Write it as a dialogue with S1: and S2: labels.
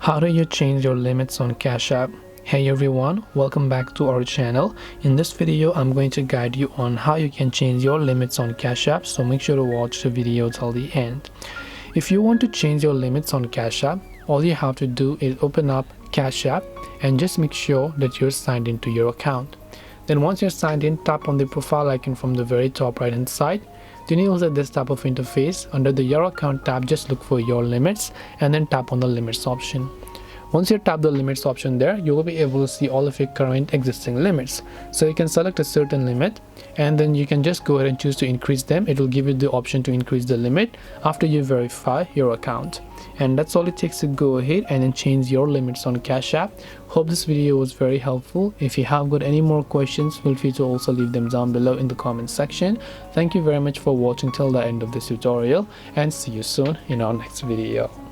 S1: How do you change your limits on Cash App? Hey everyone, welcome back to our channel. In this video, I'm going to guide you on how you can change your limits on Cash App, so make sure to watch the video till the end. If you want to change your limits on Cash App, all you have to do is open up Cash App and just make sure that you're signed into your account. Then once you're signed in, tap on the profile icon from the very top right hand side. Then you'll see this type of interface. Under the Your Account tab, just look for Your Limits and then tap on the Limits option. Once you tap the Limits option there, you will be able to see all of your current existing limits. So you can select a certain limit and then you can just go ahead and choose to increase them. It will give you the option to increase the limit after you verify your account. And that's all it takes to go ahead and then change your limits on Cash App. Hope this video was very helpful. If you have got any more questions, feel free to also leave them down below in the comment section. Thank you very much for watching till the end of this tutorial and see you soon in our next video.